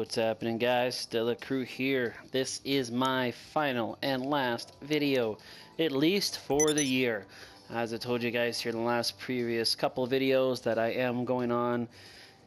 What's happening, guys? Stella Crew here. This is my final and last video, at least for the year. As I told you guys here in the last previous couple of videos that I am going on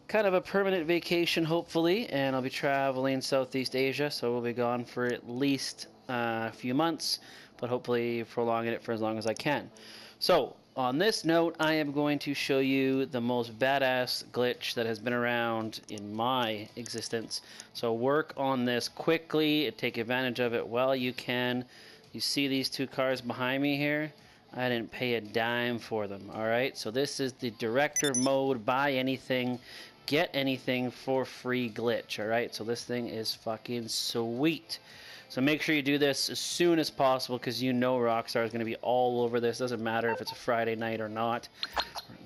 kind of a permanent vacation, hopefully, and I'll be traveling Southeast Asia, so we'll be gone for at least a few months, but hopefully prolonging it for as long as I can. So, on this note, I am going to show you the most badass glitch that has been around in my existence. So work on this quickly, take advantage of it while you can. You see these two cars behind me here? I didn't pay a dime for them, alright? So this is the director mode, buy anything, get anything for free glitch, alright? So this thing is fucking sweet. So make sure you do this as soon as possible, because you know Rockstar is going to be all over this. Doesn't matter if it's a Friday night or not.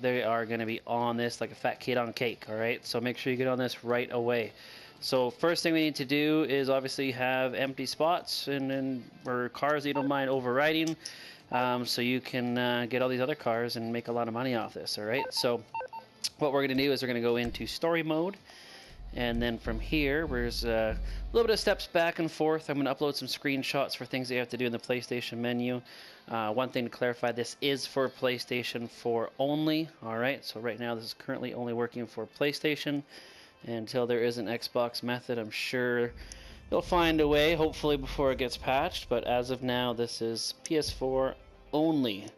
They are going to be on this like a fat kid on cake, alright? So make sure you get on this right away. So first thing we need to do is obviously have empty spots or cars that you don't mind overriding, so you can get all these other cars and make a lot of money off this, alright? So what we're going to do is we're going to go into story mode. And then from here, there's a little bit of steps back and forth. I'm going to upload some screenshots for things that you have to do in the PlayStation menu. One thing to clarify, this is for PlayStation 4 only. Alright, so right now this is currently only working for PlayStation. And until there is an Xbox method, I'm sure they'll find a way, hopefully before it gets patched. But as of now, this is PS4 only.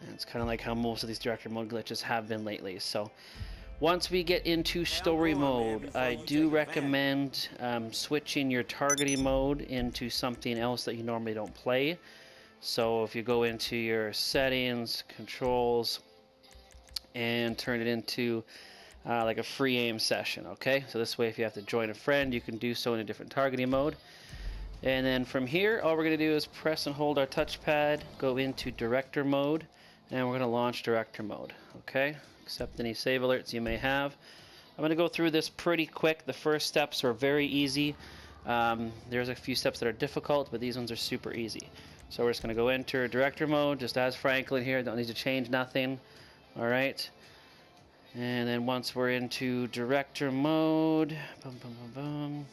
And it's kind of like how most of these director mode glitches have been lately. So once we get into story mode, I do recommend switching your targeting mode into something else that you normally don't play. So if you go into your settings, controls, and turn it into like a free aim session, okay? So this way if you have to join a friend, you can do so in a different targeting mode. And then from here, all we're going to do is press and hold our touchpad, go into director mode, and we're going to launch director mode, okay? Accept any save alerts you may have. I'm going to go through this pretty quick. The first steps are very easy. There's a few steps that are difficult, but these ones are super easy. So we're just going to go enter director mode, just as Franklin here. Don't need to change nothing. Alright. And then once we're into director mode, come on.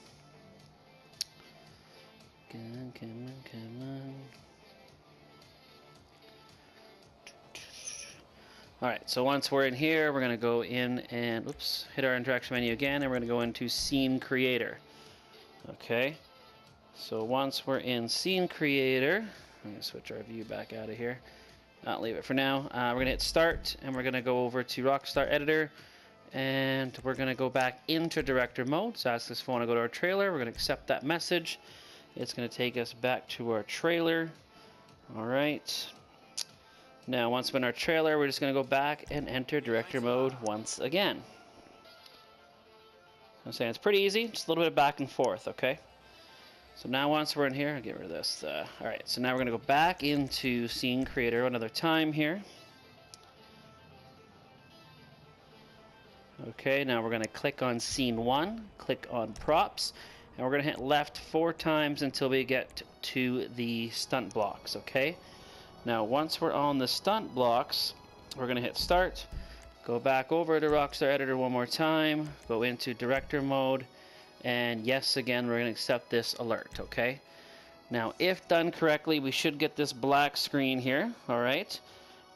Alright, so once we're in here, we're going to go in and, hit our interaction menu again, and we're going to go into Scene Creator. Okay, so once we're in Scene Creator, I'm going to switch our view back out of here. I'll leave it for now. We're going to hit Start, and we're going to go over to Rockstar Editor, and we're going to go back into Director Mode. So ask us if we want to go to our trailer. We're going to accept that message. It's going to take us back to our trailer. Alright. Now, once we're in our trailer, we're just going to go back and enter director mode once again. I'm saying it's pretty easy, just a little bit of back and forth, okay? So now once we're in here, I'll get rid of this. Alright, so now we're going to go back into Scene Creator another time here. Okay, now we're going to click on Scene 1, click on Props, and we're going to hit left 4 times until we get to the stunt blocks, okay? Now, once we're on the stunt blocks, we're going to hit Start, go back over to Rockstar Editor one more time, go into Director Mode, and yes, again, we're going to accept this alert, okay? Now, if done correctly, we should get this black screen here, alright?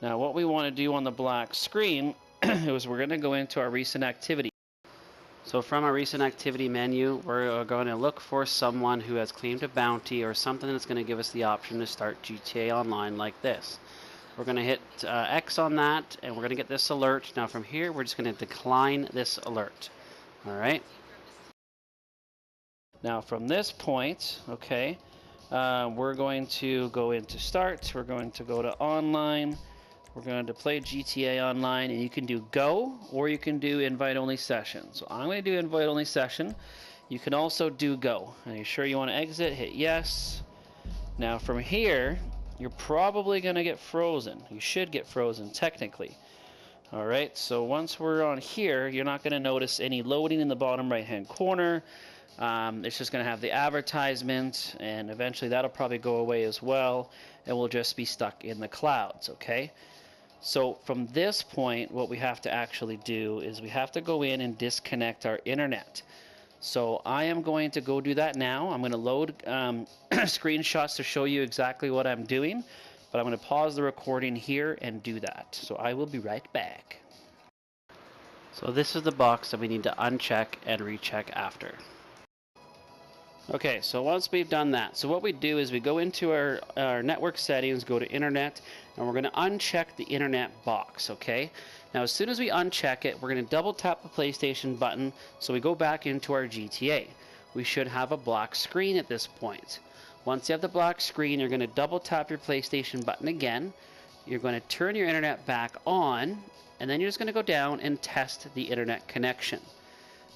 Now, what we want to do on the black screen is we're going to go into our recent activity. So from our recent activity menu, we're going to look for someone who has claimed a bounty or something that's going to give us the option to start GTA Online like this. We're going to hit X on that, and we're going to get this alert. Now from here, we're just going to decline this alert. Alright. Now from this point, okay, we're going to go into Start. We're going to go to Online. We're going to play GTA Online, and you can do Go, or you can do Invite-Only Session. So I'm going to do Invite-Only Session. You can also do Go. Are you sure you want to exit? Hit Yes. Now from here, you're probably going to get frozen. You should get frozen, technically. Alright, so once we're on here, you're not going to notice any loading in the bottom right-hand corner. It's just going to have the advertisement, and eventually that'll probably go away as well, and we'll just be stuck in the clouds, okay? So from this point, what we have to actually do is we have to go in and disconnect our internet. So I am going to go do that now. I'm going to load screenshots to show you exactly what I'm doing, but I'm going to pause the recording here and do that. So I will be right back. So this is the box that we need to uncheck and recheck after. Okay, so once we've done that, so what we do is we go into our network settings, go to internet, and we're going to uncheck the internet box, okay? Now as soon as we uncheck it, we're going to double tap the PlayStation button, so we go back into our GTA. We should have a black screen at this point. Once you have the black screen, you're going to double tap your PlayStation button again. You're going to turn your internet back on, and then you're just going to go down and test the internet connection,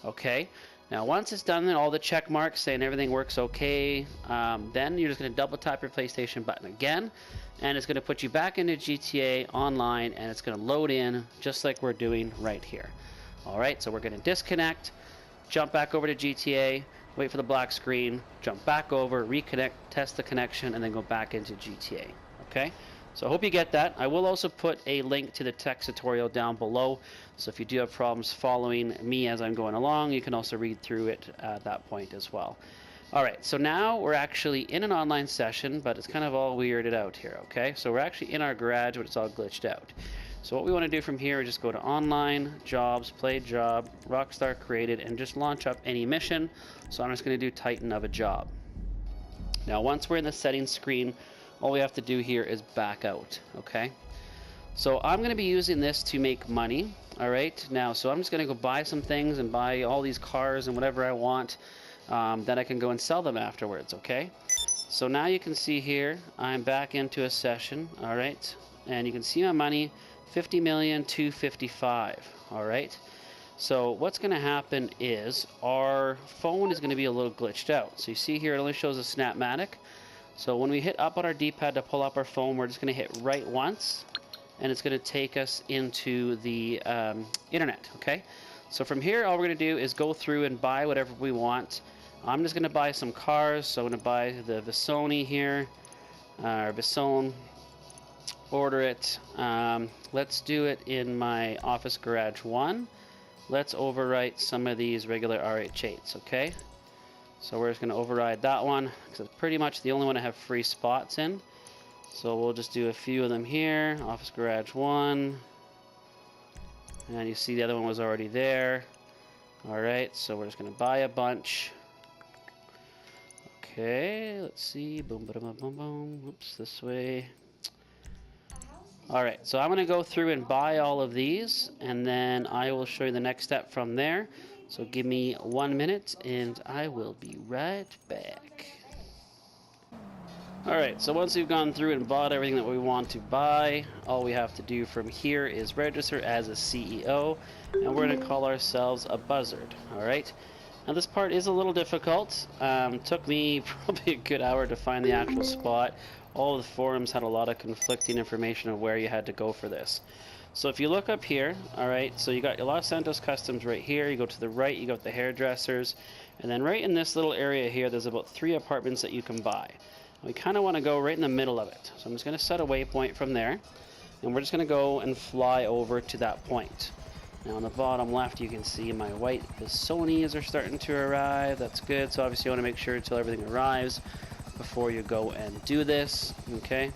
okay? Now once it's done and all the check marks saying everything works okay, then you're just going to double tap your PlayStation button again, and it's going to put you back into GTA Online, and it's going to load in just like we're doing right here. Alright, so we're going to disconnect, jump back over to GTA, wait for the black screen, jump back over, reconnect, test the connection, and then go back into GTA. Okay? So I hope you get that. I will also put a link to the tech tutorial down below, so if you do have problems following me as I'm going along, you can also read through it at that point as well. Alright, so now we're actually in an online session, but it's kind of all weirded out here, okay? So we're actually in our garage, but it's all glitched out. So what we want to do from here is just go to online, jobs, play job, Rockstar created, and just launch up any mission. So I'm just going to do Titan of a job. Now once we're in the settings screen, all we have to do here is back out, okay? So I'm going to be using this to make money, alright? Now, so I'm just going to go buy some things and buy all these cars and whatever I want, then I can go and sell them afterwards, okay? So now you can see here, I'm back into a session, alright? And you can see my money, 50,255,000, alright? So what's going to happen is our phone is going to be a little glitched out. So you see here it only shows a Snapmatic. So when we hit up on our D-pad to pull up our phone, we're just going to hit right once, and it's going to take us into the internet, okay? So from here, all we're going to do is go through and buy whatever we want. I'm just going to buy some cars, so I'm going to buy the Visoni here, or Visone, order it. Let's do it in my Office Garage 1. Let's overwrite some of these regular RH8s, okay? So we're just going to override that one, because it's pretty much the only one I have free spots in. So we'll just do a few of them here. Office Garage 1. And you see the other one was already there. Alright, so we're just going to buy a bunch. Okay, let's see. Boom, boom, boom, boom, boom. Oops, this way. Alright, so I'm going to go through and buy all of these, and then I will show you the next step from there. So give me 1 minute, and I will be right back. Alright, so once we've gone through and bought everything that we want to buy, all we have to do from here is register as a CEO, and we're going to call ourselves a buzzard. Alright, now this part is a little difficult. Took me probably a good hour to find the actual spot. All the forums had a lot of conflicting information of where you had to go for this. So if you look up here, alright, so you got your Los Santos Customs right here, you go to the right, you got the hairdressers, and then right in this little area here, there's about 3 apartments that you can buy. We kind of want to go right in the middle of it. So I'm just going to set a waypoint from there, and we're just going to go and fly over to that point. Now on the bottom left, you can see my white Visonis are starting to arrive. That's good, so obviously you want to make sure until everything arrives before you go and do this, okay?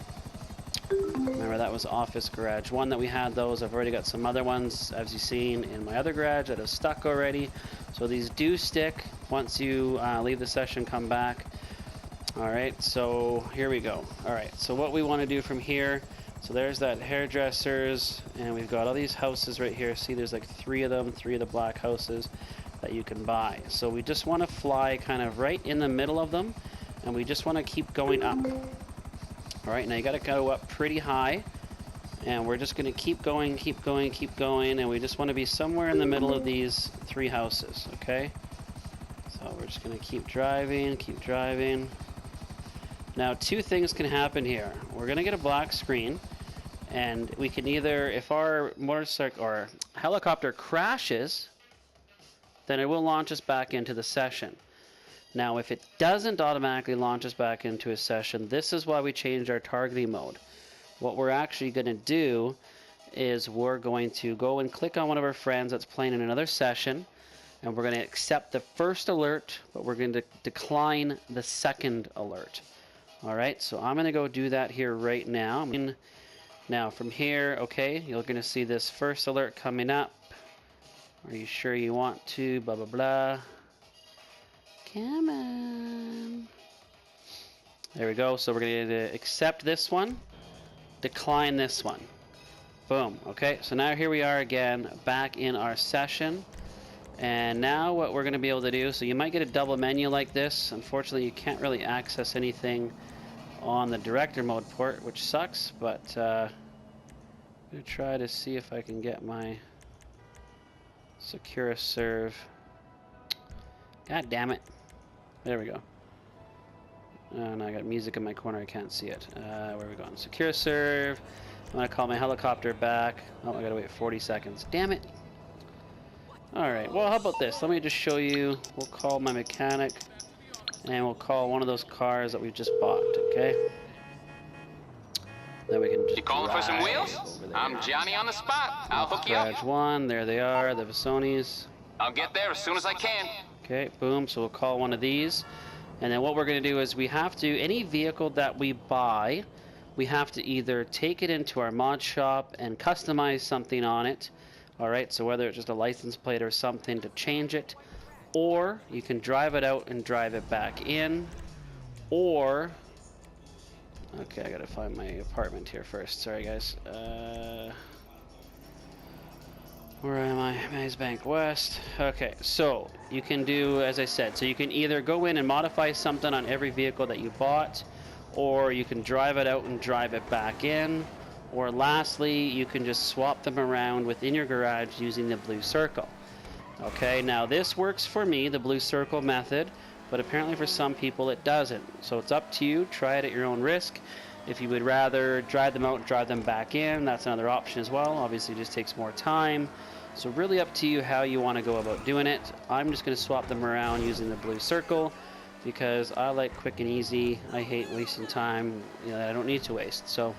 Remember that was Office Garage 1 that we had those. I've already got some other ones, as you've seen, in my other garage that have stuck already. So these do stick once you leave the session, come back. Alright, so here we go. Alright, so what we want to do from here, so there's that hairdressers, and we've got all these houses right here. See, there's like 3 of them, 3 of the black houses that you can buy. So we just want to fly kind of right in the middle of them, and we just want to keep going up. Alright, now you got to go up pretty high, and we're just going to keep going, keep going, keep going, and we just want to be somewhere in the middle of these 3 houses, okay? So we're just going to keep driving, keep driving. Now 2 things can happen here. We're going to get a black screen, and we can either, if our motorcycle or helicopter crashes, then it will launch us back into the session. Now if it doesn't automatically launch us back into a session, this is why we changed our targeting mode. What we're actually going to do is we're going to go and click on one of our friends that's playing in another session, and we're going to accept the first alert, but we're going to decline the second alert. All right, so I'm going to go do that here right now. Now from here, okay, you're going to see this first alert coming up. Are you sure you want to? Blah, blah, blah. Come on. There we go. So we're going to accept this one, decline this one. Boom. Okay, so now here we are again, back in our session. And now what we're going to be able to do, so you might get a double menu like this. Unfortunately, you can't really access anything on the director mode port, which sucks, but I'm going to try to see if I can get my Secure Serve. God damn it. There we go. And I got music in my corner, I can't see it. Where are we going? Secure Serve. I'm going to call my helicopter back. Oh, I got to wait 40 seconds. Damn it. Alright, well, how about this? Let me just show you. We'll call my mechanic, and we'll call one of those cars that we just bought, okay? Then we can just. You calling for some wheels? I'm Johnny on the spot. I'll hook you up. Garage 1, there they are, the Visonis. I'll get there as soon as I can. Okay, boom, so we'll call one of these. And then what we're going to do is we have to, any vehicle that we buy, we have to either take it into our mod shop and customize something on it. Alright, so whether it's just a license plate or something to change it, or you can drive it out and drive it back in, or, okay, I gotta find my apartment here first, sorry guys, where am I? Maze Bank West. Okay, so you can do, as I said, so you can either go in and modify something on every vehicle that you bought, or you can drive it out and drive it back in, or lastly, you can just swap them around within your garage using the blue circle. Okay, now this works for me, the blue circle method, but apparently for some people it doesn't. So it's up to you, try it at your own risk. If you would rather drive them out and drive them back in, that's another option as well. Obviously it just takes more time. So really up to you how you want to go about doing it. I'm just going to swap them around using the blue circle because I like quick and easy. I hate wasting time, you know, that I don't need to waste. So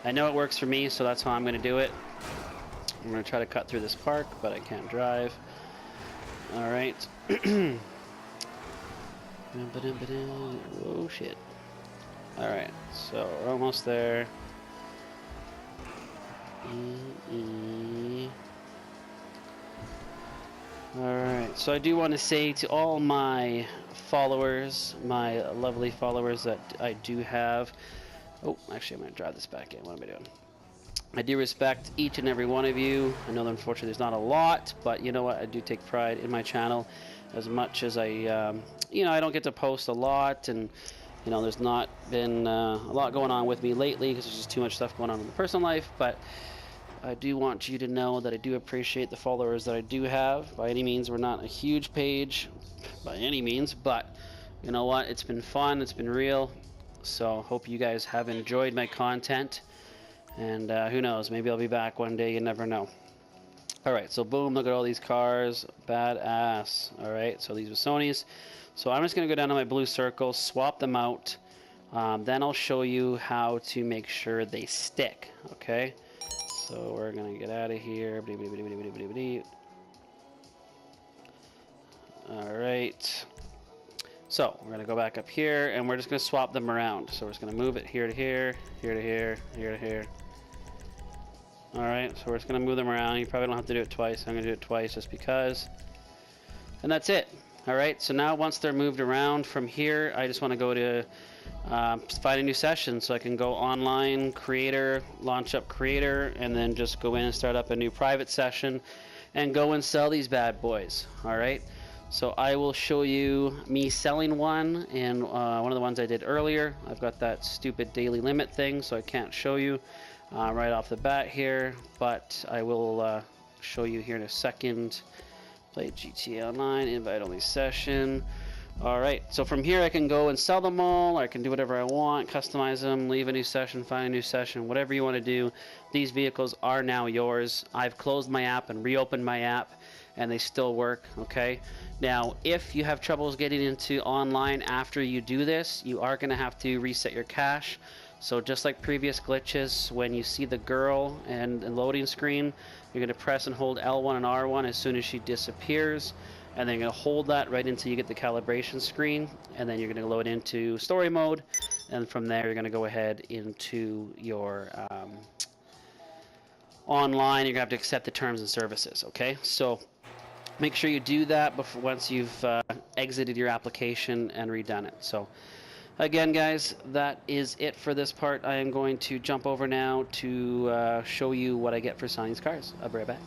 I know it works for me, so that's how I'm going to do it. I'm going to try to cut through this park, but I can't drive. Alright. Oh shit. Alright, so we're almost there. Alright, so I do want to say to all my followers, my lovely followers that I do have. Oh, actually, I'm going to drive this back in. What am I doing? I do respect each and every one of you. I know that unfortunately there's not a lot, but you know what? I do take pride in my channel as much as I, you know, I don't get to post a lot, and, you know, there's not been a lot going on with me lately because there's just too much stuff going on in the personal life, but I do want you to know that I do appreciate the followers that I do have. By any means, we're not a huge page, by any means, but you know what? It's been fun. It's been real. So hope you guys have enjoyed my content, and who knows, maybe I'll be back one day, you never know. Alright, so boom, look at all these cars, badass. Alright, so these are Sony's. So I'm just going to go down to my blue circle, swap them out, then I'll show you how to make sure they stick, okay? So we're going to get out of here. Alright. So we're going to go back up here, and we're just going to swap them around. So we're just going to move it here to here, here to here, here to here. Alright, so we're just going to move them around. You probably don't have to do it twice. I'm going to do it twice just because. And that's it. Alright, so now once they're moved around from here, I just want to go to find a new session. So I can go online, creator, launch up creator, and then just go in and start up a new private session and go and sell these bad boys. Alright. So I will show you me selling one, and one of the ones I did earlier. I've got that stupid daily limit thing, so I can't show you right off the bat here, but I will show you here in a second. Play GTA Online, invite only session. Alright, so from here I can go and sell them all, or I can do whatever I want, customize them, leave a new session, find a new session, whatever you want to do. These vehicles are now yours. I've closed my app and reopened my app, and they still work, okay? Now, if you have troubles getting into online after you do this, you are going to have to reset your cache. So just like previous glitches, when you see the girl and the loading screen, you're going to press and hold L1 and R1 as soon as she disappears. and then you're going to hold that right until you get the calibration screen, and then you're going to load into story mode, and from there you're going to go ahead into your online. You're going to have to accept the terms and services, okay? So make sure you do that before, once you've exited your application and redone it. So again, guys, that is it for this part. I am going to jump over now to show you what I get for selling these cars. I'll be right back.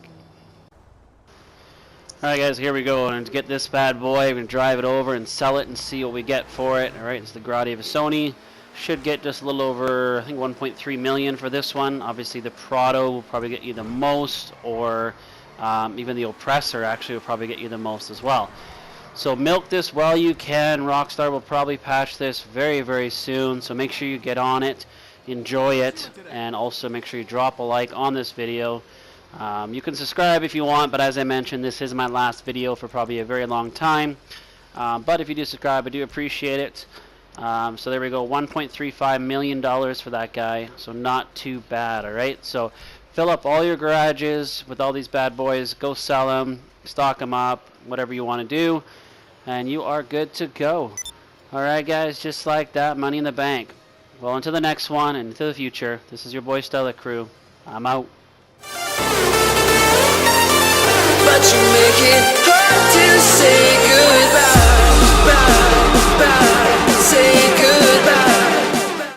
Alright guys, here we go, and to get this bad boy, we're going to drive it over and sell it and see what we get for it. Alright, it's the Grade Sony. Should get just a little over, I think 1.3 million for this one. Obviously the Prado will probably get you the most, or even the Oppressor actually will probably get you the most as well. So milk this while you can. Rockstar will probably patch this very, very soon, so make sure you get on it, enjoy it, and also make sure you drop a like on this video. You can subscribe if you want, but as I mentioned, this is my last video for probably a very long time. But if you do subscribe, I do appreciate it. So there we go, $1.35 million for that guy, so not too bad. Alright, so fill up all your garages with all these bad boys, go sell them, stock them up, whatever you want to do, and you are good to go. Alright guys, just like that, money in the bank. Well, until the next one and into the future, this is your boy Stella Crew. I'm out. But you make it